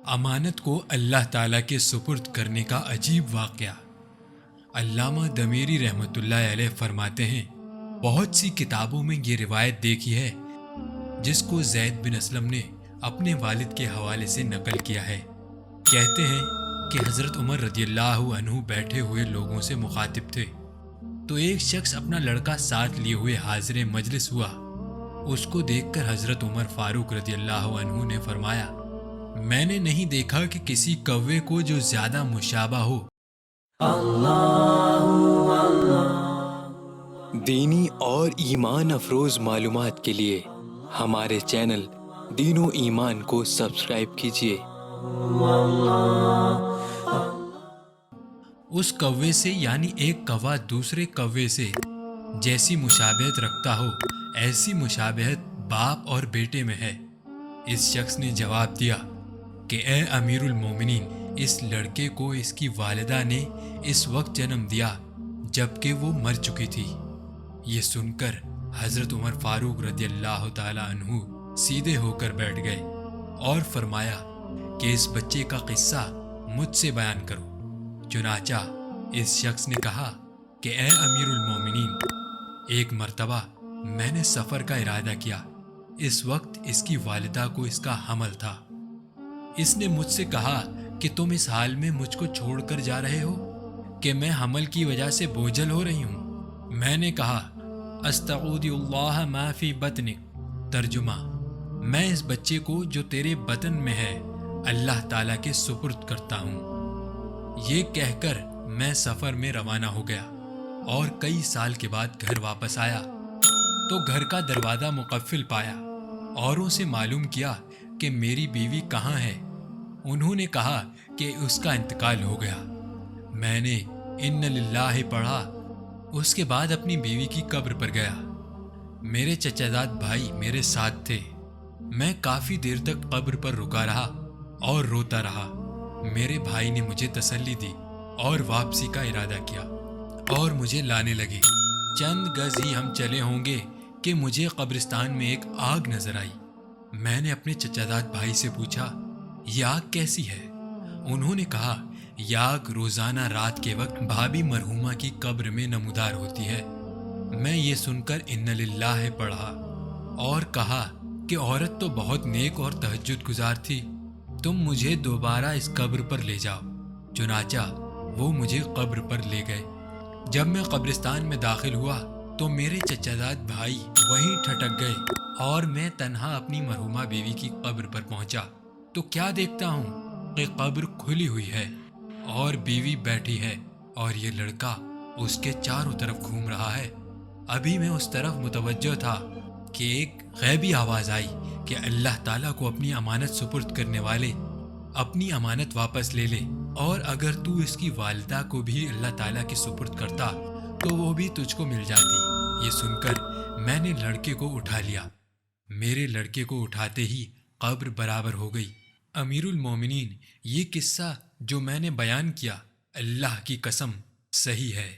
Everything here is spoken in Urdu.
امانت کو اللہ تعالیٰ کے سپرد کرنے کا عجیب واقعہ۔ علامہ دمیری رحمۃ اللہ علیہ فرماتے ہیں، بہت سی کتابوں میں یہ روایت دیکھی ہے جس کو زید بن اسلم نے اپنے والد کے حوالے سے نقل کیا ہے۔ کہتے ہیں کہ حضرت عمر رضی اللہ عنہ بیٹھے ہوئے لوگوں سے مخاطب تھے تو ایک شخص اپنا لڑکا ساتھ لیے ہوئے حاضر مجلس ہوا۔ اس کو دیکھ کر حضرت عمر فاروق رضی اللہ عنہ نے فرمایا، میں نے نہیں دیکھا کہ کسی کوے کو جو زیادہ مشابہ ہو۔ دینی اور ایمان افروز معلومات کے لیے ہمارے چینل دین و ایمان کو سبسکرائب کیجیے۔ اس کوے سے یعنی ایک کوا دوسرے کوے سے جیسی مشابہت رکھتا ہو، ایسی مشابہت باپ اور بیٹے میں ہے۔ اس شخص نے جواب دیا کہ اے امیر المومنین، اس لڑکے کو اس کی والدہ نے اس وقت جنم دیا جبکہ وہ مر چکی تھی۔ یہ سن کر حضرت عمر فاروق رضی اللہ تعالی عنہ سیدھے ہو کر بیٹھ گئے اور فرمایا کہ اس بچے کا قصہ مجھ سے بیان کرو۔ چنانچہ اس شخص نے کہا کہ اے امیر المومنین، ایک مرتبہ میں نے سفر کا ارادہ کیا، اس وقت اس کی والدہ کو اس کا حمل تھا۔ اس نے مجھ سے کہا کہ تم اس حال میں مجھ کو چھوڑ کر جا رہے ہو کہ میں حمل کی وجہ سے بوجھل ہو رہی ہوں۔ میں نے کہا استعوذ اللہ ما فی بطنک، ترجمہ، میں اس بچے کو جو تیرے بطن میں ہے اللہ تعالیٰ کے سپرد کرتا ہوں۔ یہ کہہ کر میں سفر میں روانہ ہو گیا اور کئی سال کے بعد گھر واپس آیا تو گھر کا دروازہ مقفل پایا۔ اوروں سے معلوم کیا کہ میری بیوی کہاں ہے۔ انہوں نے کہا کہ اس کا انتقال ہو گیا۔ میں نے ان للہ پڑھا، اس کے بعد اپنی بیوی کی قبر پر گیا۔ میرے چچا زاد بھائی میرے ساتھ تھے۔ میں کافی دیر تک قبر پر رکا رہا اور روتا رہا۔ میرے بھائی نے مجھے تسلی دی اور واپسی کا ارادہ کیا اور مجھے لانے لگے۔ چند گز ہی ہم چلے ہوں گے کہ مجھے قبرستان میں ایک آگ نظر آئی۔ میں نے اپنے چچا زاد بھائی سے پوچھا، یہ آگ کیسی ہے؟ انہوں نے کہا، یہ آگ روزانہ رات کے وقت بھابی مرحومہ کی قبر میں نمودار ہوتی ہے۔ میں یہ سن کر ان للہ پڑھا اور کہا کہ عورت تو بہت نیک اور تہجد گزار تھی، تم مجھے دوبارہ اس قبر پر لے جاؤ۔ چنانچہ وہ مجھے قبر پر لے گئے۔ جب میں قبرستان میں داخل ہوا تو میرے چچا زاد بھائی وہیں ٹھٹک گئے اور میں تنہا اپنی مرحومہ بیوی کی قبر پر پہنچا تو کیا دیکھتا ہوں کہ قبر کھلی ہوئی ہے اور بیوی بیٹھی ہے اور یہ لڑکا اس کے چاروں طرف گھوم رہا ہے۔ ابھی میں اس طرف متوجہ تھا کہ ایک غیبی آواز آئی کہ اللہ تعالیٰ کو اپنی امانت سپرد کرنے والے اپنی امانت واپس لے لے، اور اگر تو اس کی والدہ کو بھی اللہ تعالیٰ کی سپرد کرتا تو وہ بھی تجھ کو مل جاتی۔ یہ سن کر میں نے لڑکے کو اٹھا لیا۔ میرے لڑکے کو اٹھاتے ہی قبر برابر ہو گئی۔ امیر المومنین، یہ قصہ جو میں نے بیان کیا اللہ کی قسم صحیح ہے۔